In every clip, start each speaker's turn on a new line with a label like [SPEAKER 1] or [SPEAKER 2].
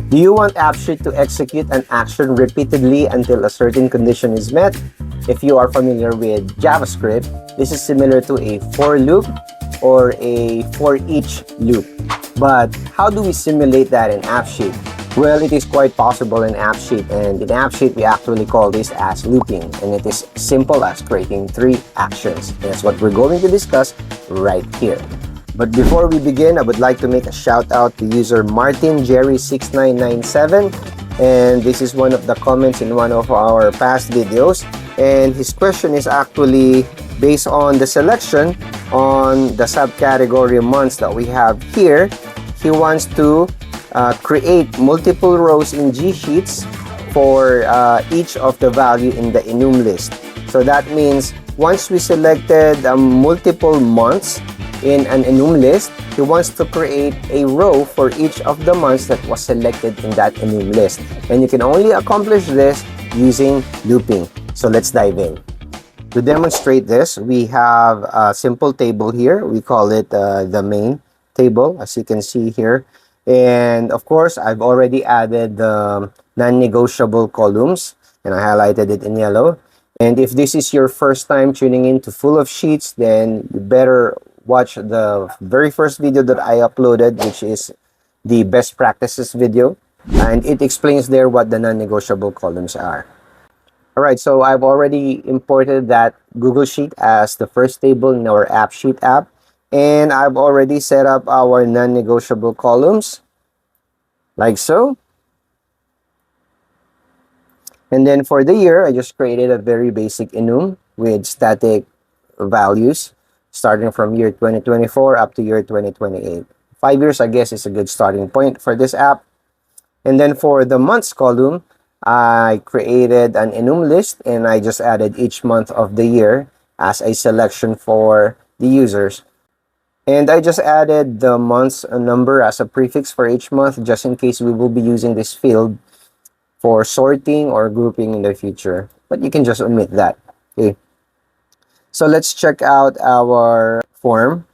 [SPEAKER 1] Do you want AppSheet to execute an action repeatedly until a certain condition is met? If you are familiar with JavaScript, this is similar to a for loop or a forEach loop. But how do we simulate that in AppSheet? Well, it is quite possible in AppSheet, and in AppSheet we actually call this as looping, and it is simple as creating 3 actions. And that's what we're going to discuss right here. But before we begin, I would like to make a shout out to user MartinJerry6997, and this is one of the comments in one of our past videos, and his question is actually based on the selection on the subcategory months that we have here. He wants to create multiple rows in G Sheets for each of the value in the EnumList. So that means once we selected multiple months in an EnumList, he wants to create a row for each of the months that was selected in that EnumList. And you can only accomplish this using looping. So let's dive in. To demonstrate this, we have a simple table here. We call it the main table, as you can see here. And of course, I've already added the non-negotiable columns, and I highlighted it in yellow. And if this is your first time tuning in to Full of Sheets, then you better watch the very first video that I uploaded, which is the best practices video. And it explains there what the non-negotiable columns are. Alright, so I've already imported that Google Sheet as the first table in our AppSheet app. And I've already set up our non-negotiable columns, like so. And then for the year, I just created a very basic enum with static values, starting from year 2024 up to year 2028. 5 years, I guess, is a good starting point for this app. And then for the months column, I created an EnumList, and I just added each month of the year as a selection for the users. And I just added the month's number as a prefix for each month, just in case we will be using this field for sorting or grouping in the future. But you can just omit that. Okay. So let's check out our form.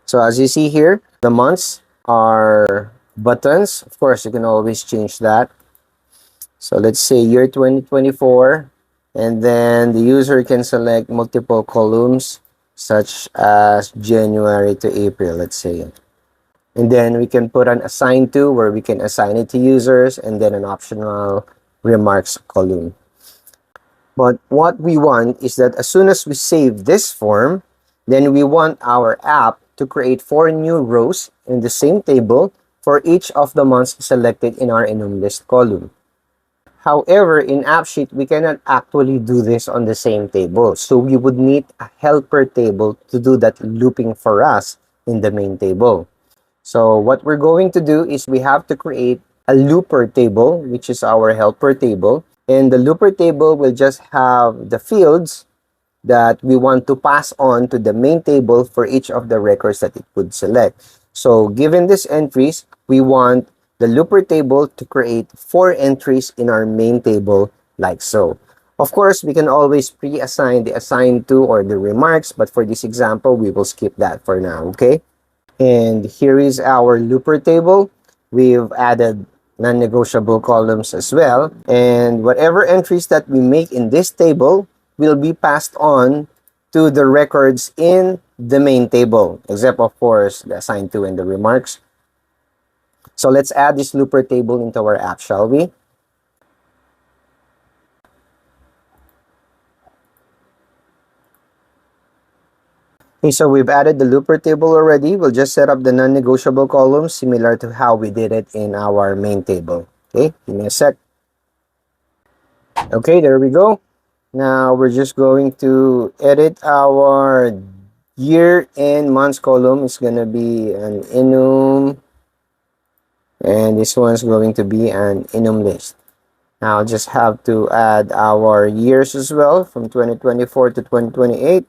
[SPEAKER 1] So as you see here, the months are buttons. Of course, you can always change that. So let's say year 2024, and then the user can select multiple columns, such as January to April, let's say. And then we can put an assign to, where we can assign it to users, and then an optional remarks column. But what we want is that as soon as we save this form, then we want our app to create 4 new rows in the same table for each of the months selected in our EnumList column. However, in AppSheet, we cannot actually do this on the same table. So we would need a helper table to do that looping for us in the main table. So what we're going to do is we have to create a looper table, which is our helper table. And the looper table will just have the fields that we want to pass on to the main table for each of the records that it would select. So given these entries, we want the looper table to create 4 entries in our main table, like so. Of course, we can always pre-assign the assign to or the remarks, but for this example, we will skip that for now, okay? And here is our looper table. We've added non-negotiable columns as well. And whatever entries that we make in this table will be passed on to the records in the main table, except, of course, the assign to and the remarks. So let's add this looper table into our app, shall we? Okay, so we've added the looper table already. We'll just set up the non-negotiable columns similar to how we did it in our main table. Okay, give me a sec. Okay, there we go. Now we're just going to edit our year and months column. It's going to be an enum. And this one's going to be an EnumList. Now I'll just have to add our years as well, from 2024 to 2028.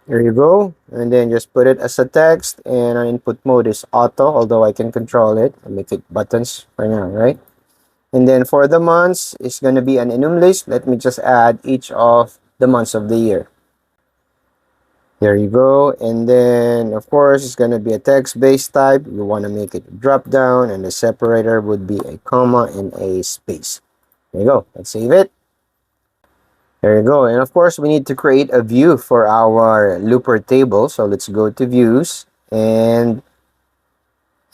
[SPEAKER 1] There you go. And then just put it as a text, and our input mode is auto, although I can control it. I'll make it buttons for now, right? And then for the months, it's going to be an EnumList. Let me just add each of the months of the year. There you go. And then, of course, it's going to be a text-based type. You want to make it a drop-down, and the separator would be a comma and a space. There you go. Let's save it. There you go. And of course, we need to create a view for our looper table. So let's go to views and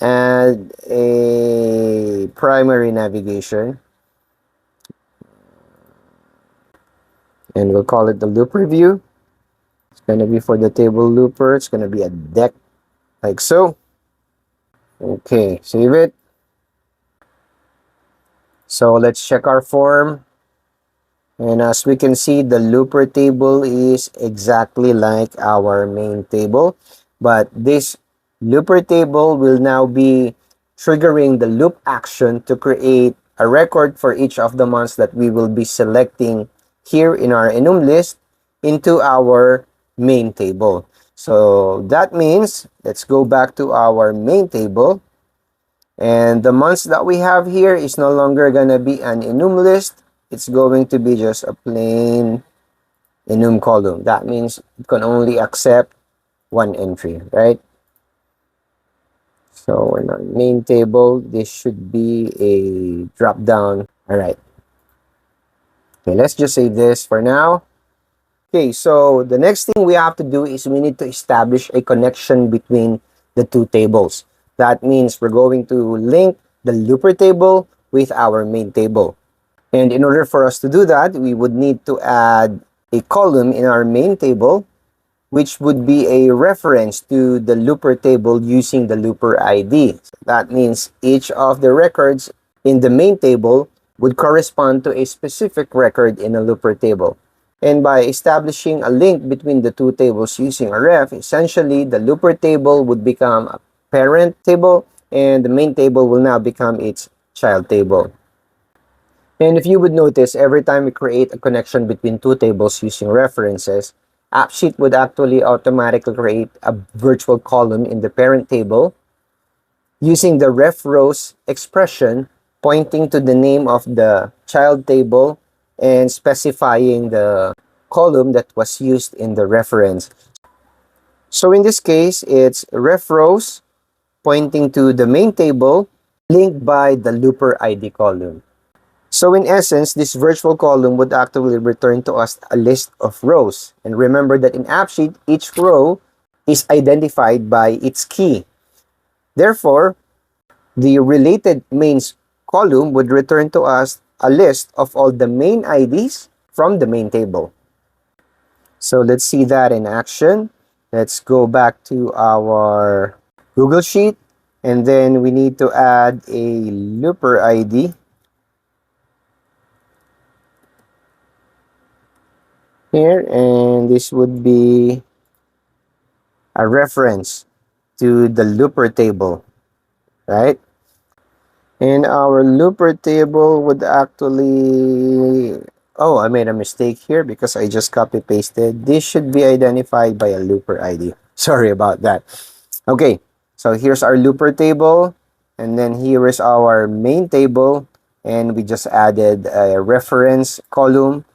[SPEAKER 1] add a primary navigation. And we'll call it the looper view. It's going to be for the table looper. It's going to be a deck like so. Okay, save it. So let's check our form. And as we can see, the looper table is exactly like our main table. But this looper table will now be triggering the loop action to create a record for each of the months that we will be selecting here in our EnumList into our main table. So that means, let's go back to our main table. And the months that we have here is no longer going to be an EnumList. It's going to be just a plain enum column. That means it can only accept one entry, right? So in our main table, this should be a drop down. All right. Okay, let's just save this for now. Okay, so the next thing we have to do is we need to establish a connection between the two tables. That means we're going to link the looper table with our main table. And in order for us to do that, we would need to add a column in our main table, which would be a reference to the looper table using the looper ID. So that means each of the records in the main table would correspond to a specific record in a looper table. And by establishing a link between the two tables using a ref, essentially the looper table would become a parent table and the main table will now become its child table. And if you would notice, every time we create a connection between two tables using references, AppSheet would actually automatically create a virtual column in the parent table using the ref rows expression pointing to the name of the child table and specifying the column that was used in the reference. So in this case, it's ref rows pointing to the main table linked by the looper ID column. So in essence, this virtual column would actually return to us a list of rows. And remember that in AppSheet, each row is identified by its key. Therefore, the related mains column would return to us a list of all the main IDs from the main table. So let's see that in action. Let's go back to our Google Sheet. And then we need to add a looper ID here, and this would be a reference to the looper table, right? And our looper table would actually, oh, I made a mistake here because I just copy pasted. This should be identified by a looper ID. Sorry about that. Okay, so here's our looper table, and then here is our main table, and we just added a reference column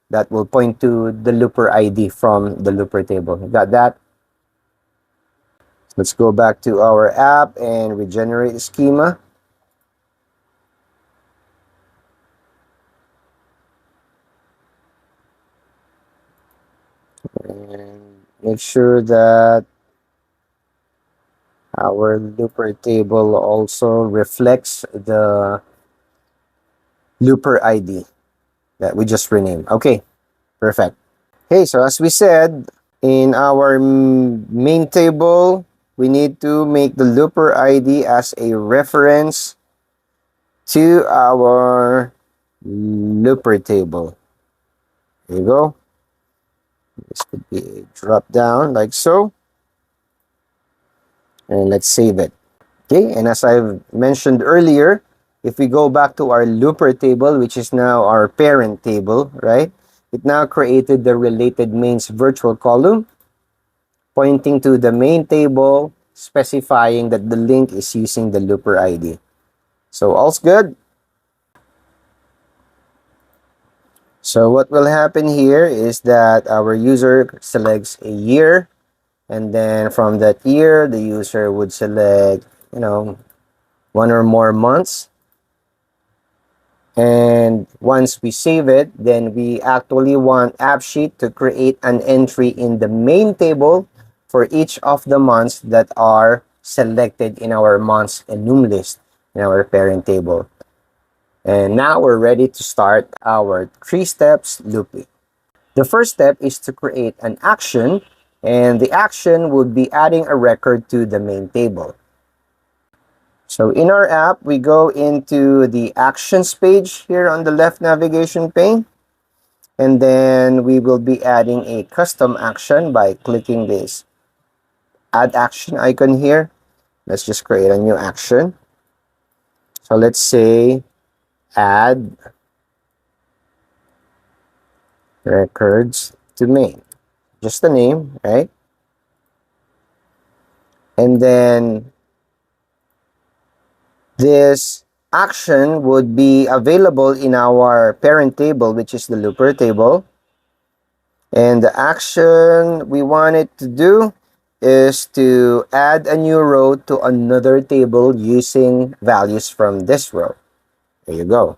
[SPEAKER 1] that will point to the looper ID from the looper table. Got that? Let's go back to our app and regenerate schema. And make sure that our looper table also reflects the looper ID that we just renamed. Okay, perfect. Okay, so as we said, in our main table, we need to make the looper ID as a reference to our looper table. There you go. This could be a drop down like so. And let's save it. Okay, and as I've mentioned earlier, if we go back to our looper table, which is now our parent table, right? It now created the related mains virtual column, pointing to the main table, specifying that the link is using the looper ID. So all's good. So what will happen here is that our user selects a year, And then from that year, the user would select, one or more months. And once we save it, then we actually want AppSheet to create an entry in the main table for each of the months that are selected in our months EnumList in our parent table. And now we're ready to start our 3 steps looping. The first step is to create an action, and the action would be adding a record to the main table. So in our app, we go into the actions page here on the left navigation pane. And then we will be adding a custom action by clicking this add action icon here. Let's just create a new action. So let's say add records to main. Just the name, right? And then this action would be available in our parent table, which is the looper table. And the action we want it to do is to add a new row to another table using values from this row. There you go.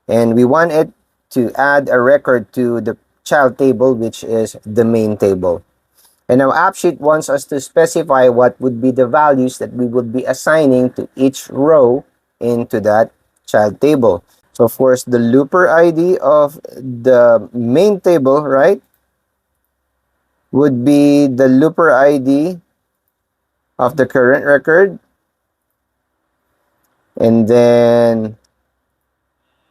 [SPEAKER 1] And we want it to add a record to the child table, which is the main table. And now AppSheet wants us to specify what would be the values that we would be assigning to each row into that child table. So of course, the looper ID of the main table, right, would be the looper ID of the current record. And then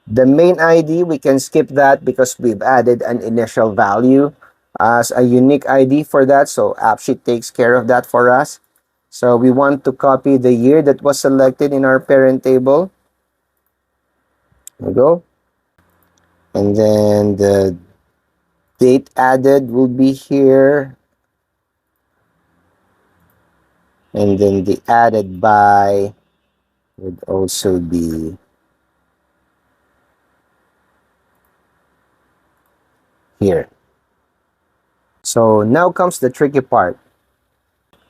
[SPEAKER 1] the main ID, we can skip that because we've added an initial value as a unique ID for that. So AppSheet takes care of that for us. So we want to copy the year that was selected in our parent table. There we go. And then the date added will be here. And then the added by would also be here. So now comes the tricky part.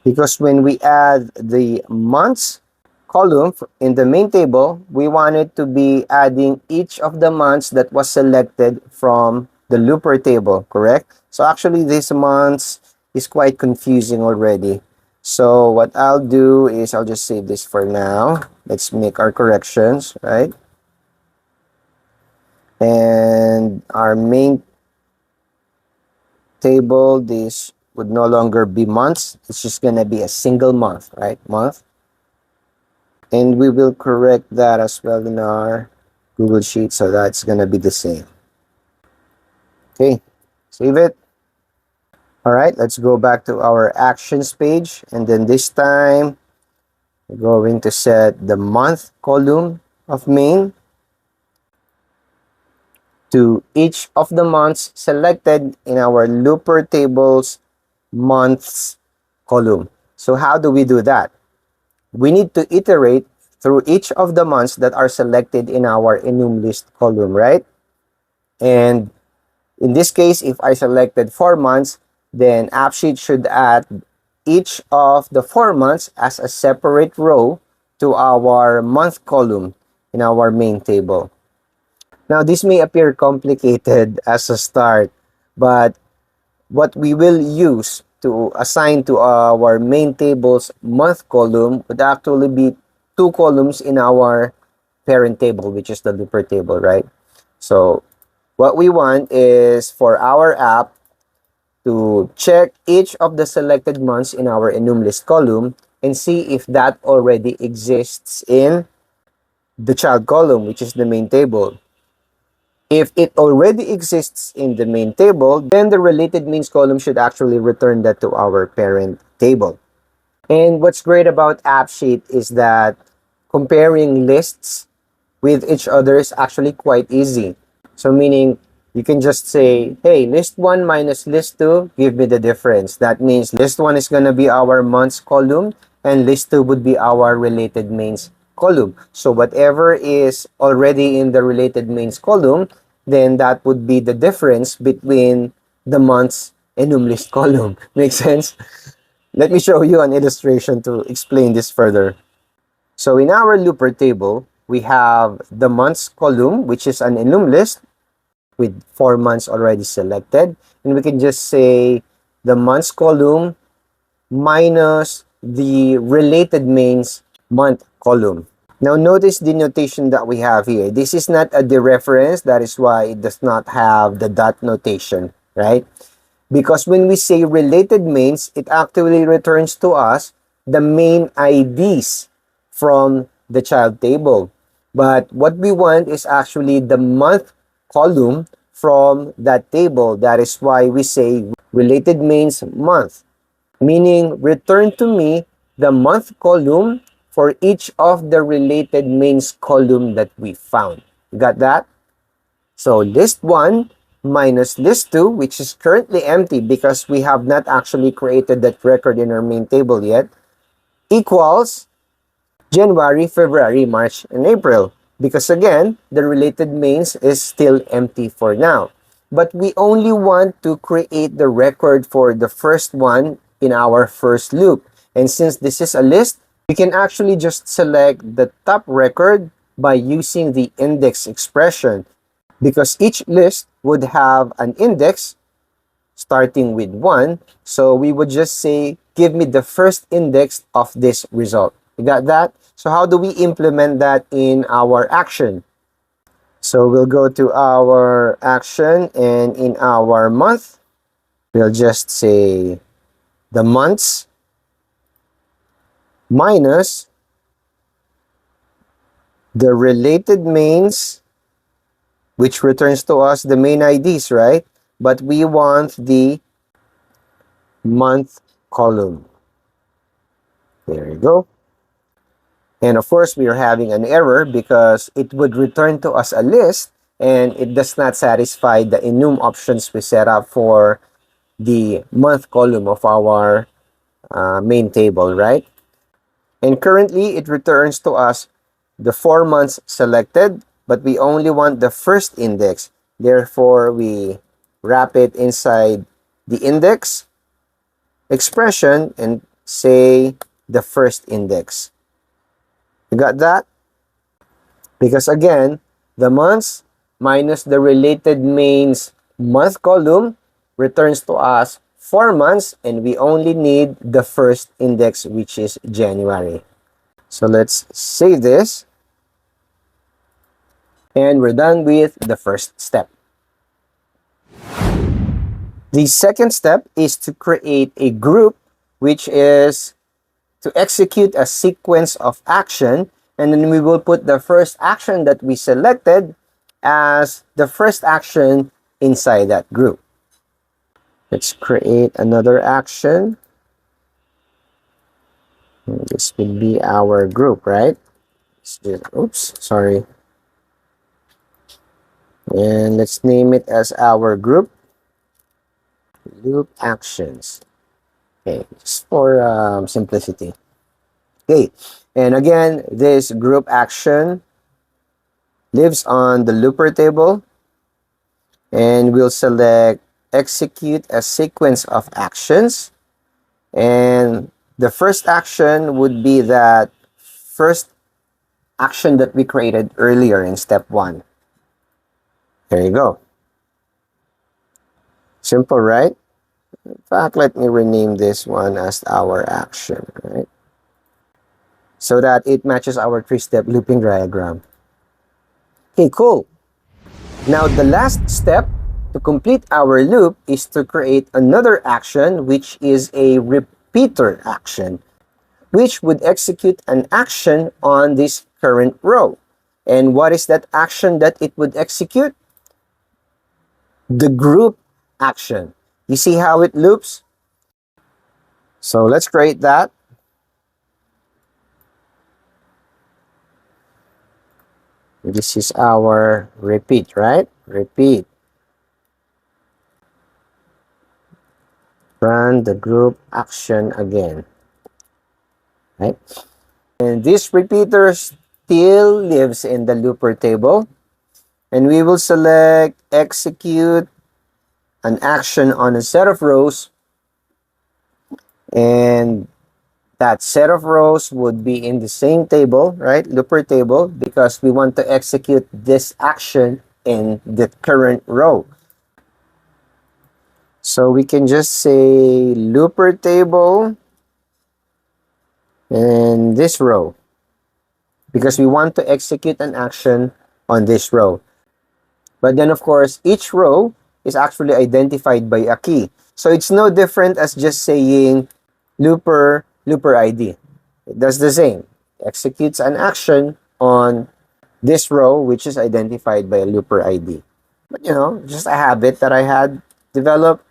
[SPEAKER 1] Because when we add the months column in the main table, we wanted to be adding each of the months that was selected from the looper table, correct? So actually this months is quite confusing already. So what I'll do is I'll just save this for now. Let's make our corrections, right? And our main table, this would no longer be months. It's just going to be a single month, right? Month. And we will correct that as well in our Google Sheet. So that's going to be the same. Okay, save it. All right, let's go back to our actions page. And then this time, we're going to set the month column of main to each of the months selected in our looper table's months column. So how do we do that? We need to iterate through each of the months that are selected in our EnumList column, right? And in this case, if I selected 4 months, then AppSheet should add each of the 4 months as a separate row to our month column in our main table. Now, this may appear complicated as a start, but what we will use to assign to our main table's month column would actually be 2 columns in our parent table, which is the looper table, right? So what we want is for our app to check each of the selected months in our EnumList column and see if that already exists in the child column, which is the main table. If it already exists in the main table, then the related means column should actually return that to our parent table. And what's great about AppSheet is that comparing lists with each other is actually quite easy. So meaning you can just say, hey, list 1 minus list 2, give me the difference. That means list 1 is going to be our months column and list 2 would be our related mains column. So whatever is already in the related mains column, then that would be the difference between the months EnumList column. Make sense? Let me show you an illustration to explain this further. So in our looper table, we have the months column, which is an EnumList with 4 months already selected. And we can just say the months column minus the related mains month column. Now notice the notation that we have here. This is not a dereference. That is why it does not have the dot notation, right? Because when we say related mains, it actually returns to us the main IDs from the child table. But what we want is actually the month column from that table. That is why we say related mains month, meaning return to me the month column for each of the related mains column that we found. You got that? So list 1 minus list 2, which is currently empty because we have not actually created that record in our main table yet, equals January, February, March, and April. Because again, the related mains is still empty for now. But we only want to create the record for the first one in our first loop. And since this is a list, we can actually just select the top record by using the index expression, because each list would have an index starting with 1. So we would just say, give me the first index of this result. You got that? So how do we implement that in our action? So we'll go to our action, and in our month, we'll just say the months minus the related mains, which returns to us the main IDs, right? But we want the month column. There you go. And of course, we are having an error because it would return to us a list and it does not satisfy the enum options we set up for the month column of our main table, right? And currently, it returns to us the 4 months selected, but we only want the first index. Therefore, we wrap it inside the index expression and say the first index. You got that? Because again, the months minus the related mains month column returns to us 4 months, and we only need the first index, which is January. So let's save this. And we're done with the first step. The second step is to create a group, which is to execute a sequence of action, and then we will put the first action that we selected as the first action inside that group. Let's create another action. This would be our group, right? Oops, sorry. And let's name it as our group loop actions. Okay, just for simplicity. Okay, and again, this group action lives on the looper table, and we'll select execute a sequence of actions, and the first action would be that first action that we created earlier in step 1. There you go. Simple, right? In fact, let me rename this one as our action, right? So that it matches our 3-step looping diagram. Okay, cool. Now, the last step to complete our loop is to create another action, which is a repeater action, which would execute an action on this current row. And what is that action that it would execute? The group action. You see how it loops? So let's create that. This is our repeat, right? Repeat. Run the group action again. Right? And this repeater still lives in the looper table. And we will select execute an action on a set of rows. And that set of rows would be in the same table, right? Looper table, because we want to execute this action in the current row. So we can just say looper table and this row, because we want to execute an action on this row. But then, of course, each row is actually identified by a key. So it's no different as just saying looper ID. It does the same. Executes an action on this row, which is identified by a looper ID. But just a habit that I had developed.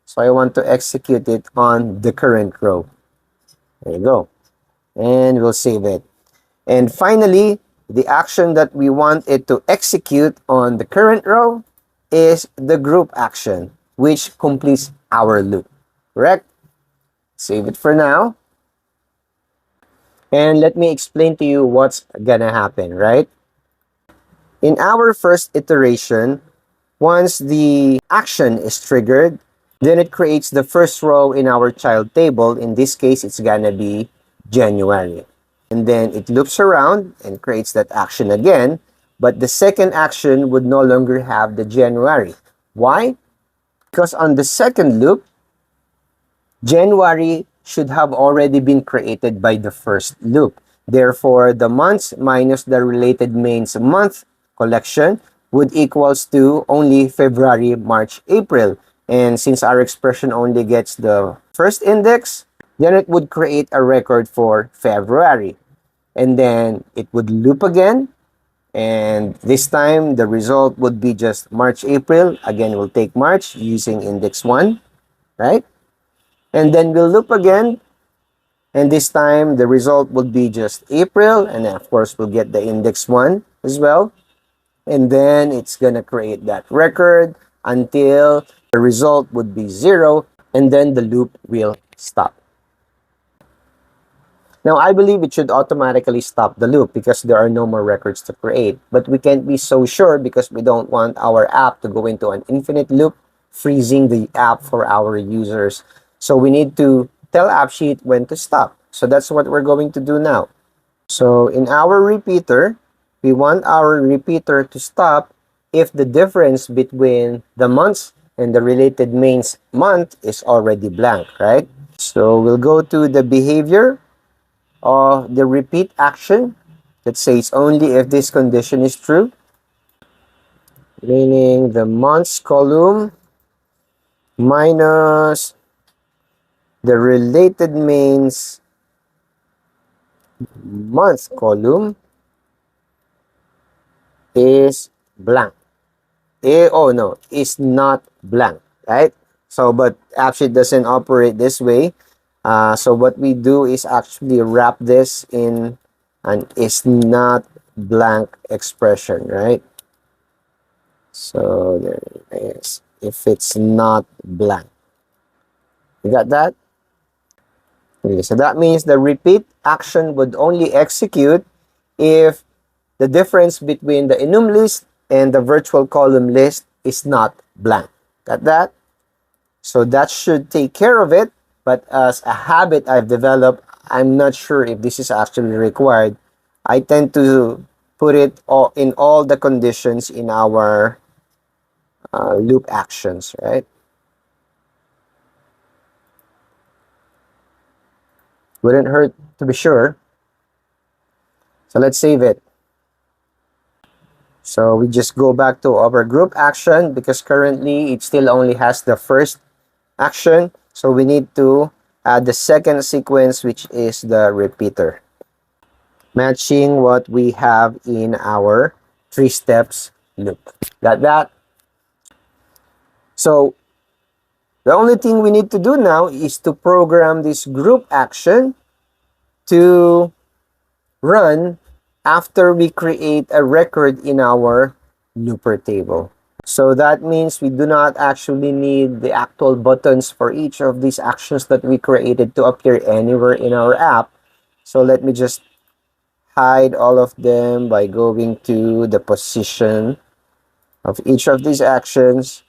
[SPEAKER 1] So I want to execute it on the current row. There you go. And we'll save it. And finally, the action that we want it to execute on the current row is the group action, which completes our loop. Correct? Save it for now. And let me explain to you what's gonna happen, right? In our first iteration, once the action is triggered, then it creates the first row in our child table. In this case, it's gonna be January. And then it loops around and creates that action again, but the second action would no longer have the January. Why? Because on the second loop, January should have already been created by the first loop. Therefore, the months minus the related mains month collection would equals to only February, March, April. And since our expression only gets the first index, then it would create a record for February. And then it would loop again. And this time, the result would be just March, April. Again, we'll take March using index 1, right? And then we'll loop again. And this time, the result would be just April. And then, of course, we'll get the index 1 as well. And then it's going to create that record until the result would be 0. And then the loop will stop. Now, I believe it should automatically stop the loop because there are no more records to create. But we can't be so sure because we don't want our app to go into an infinite loop, freezing the app for our users. So we need to tell AppSheet when to stop. So that's what we're going to do now. So in our repeater, we want our repeater to stop if the difference between the months and the related mains month is already blank, right? So we'll go to the behavior of the repeat action that says only if this condition is true, meaning the months column minus the related mains month column is blank. Is not blank, right? So, but AppSheet doesn't operate this way. So what we do is actually wrap this in an is not blank expression, right? So there it is. If it's not blank. You got that? Okay, so that means the repeat action would only execute if the difference between the EnumList and the virtual column list is not blank. Got that? So that should take care of it. But as a habit I've developed, I'm not sure if this is actually required. I tend to put it all in all the conditions in our loop actions, right? Wouldn't hurt to be sure. So let's save it. So we just go back to our group action because currently it still only has the first action. So we need to add the second sequence, which is the repeater, matching what we have in our 3 steps loop. Got that? So the only thing we need to do now is to program this group action to run after we create a record in our looper table. So that means we do not actually need the actual buttons for each of these actions that we created to appear anywhere in our app. So let me just hide all of them by going to the position of each of these actions.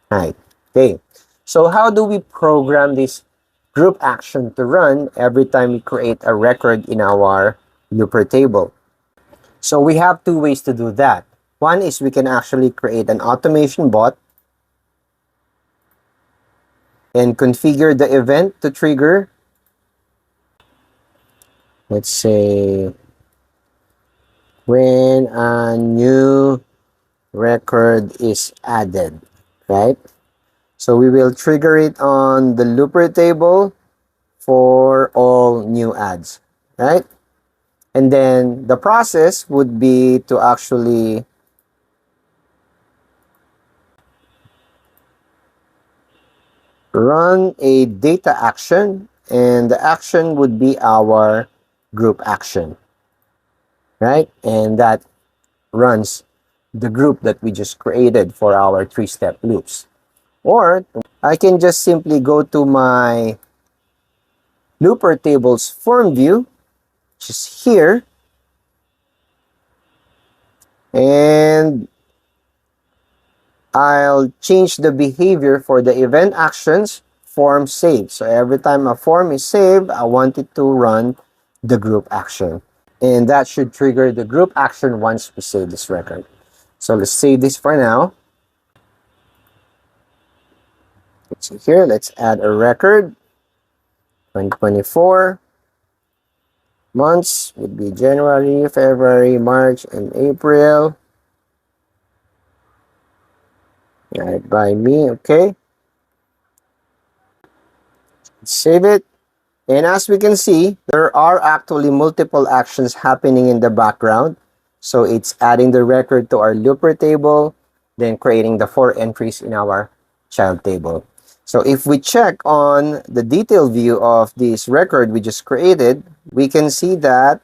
[SPEAKER 1] Hide. Okay. So how do we program this group action to run every time we create a record in our looper table. So we have two ways to do that. One is we can actually create an automation bot and configure the event to trigger, let's say, when a new record is added, right? So we will trigger it on the looper table for all new adds, right? And then the process would be to actually run a data action, and the action would be our group action, right? And that runs the group that we just created for our three-step loops. Or I can just simply go to my looper tables form view, which is here, and I'll change the behavior for the event actions form save. So every time a form is saved, I want it to run the group action. And that should trigger the group action once we save this record. So let's save this for now. Let's see here, let's add a record. 2024. Months would be January, February, March, and April. Added by me, okay. Save it. And as we can see, there are actually multiple actions happening in the background. So it's adding the record to our looper table, then creating the 4 entries in our child table. So if we check on the detail view of this record we just created, we can see that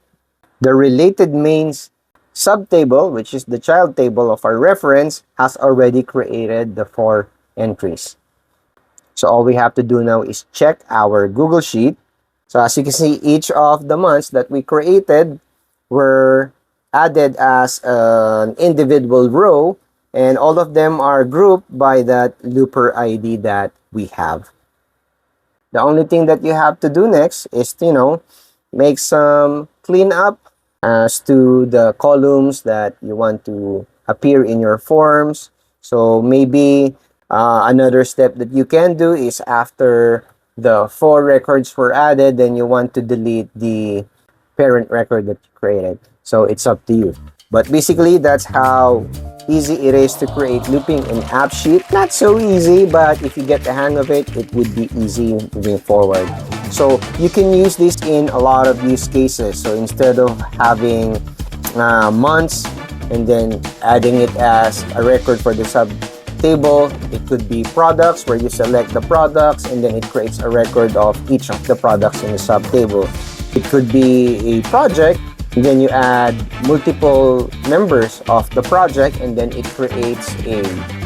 [SPEAKER 1] the related mains subtable, which is the child table of our reference, has already created the 4 entries. So all we have to do now is check our Google Sheet. So as you can see, each of the months that we created were added as an individual row, and all of them are grouped by that looper ID that we have. The only thing that you have to do next is, make some cleanup as to the columns that you want to appear in your forms. So maybe another step that you can do is after the 4 records were added, then you want to delete the parent record that you created. So it's up to you. But basically, that's how easy it is to create looping in AppSheet. Not so easy, but if you get the hang of it, it would be easy moving forward. So you can use this in a lot of use cases. So instead of having months and then adding it as a record for the sub table, it could be products, where you select the products and then it creates a record of each of the products in the sub table. It could be a project, and then you add multiple members of the project, and then it creates a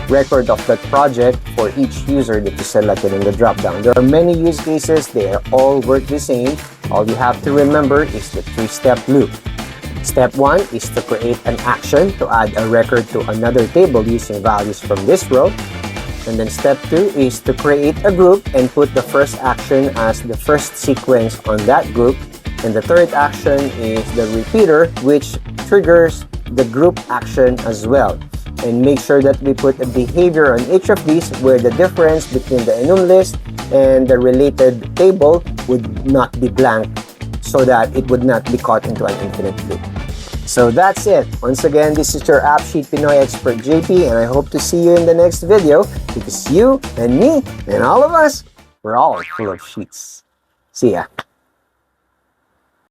[SPEAKER 1] record of that project for each user that you selected in the dropdown. There are many use cases. They all work the same. All you have to remember is the 3-step loop. Step 1 is to create an action to add a record to another table using values from this row. And then step 2 is to create a group and put the first action as the first sequence on that group. And the third action is the repeater, which triggers the group action as well. And make sure that we put a behavior on each of these where the difference between the EnumList and the related table would not be blank, so that it would not be caught into an infinite loop. So that's it. Once again, this is your AppSheet Pinoy expert JP, and I hope to see you in the next video, because you and me and all of us, we're all full of sheets. See ya.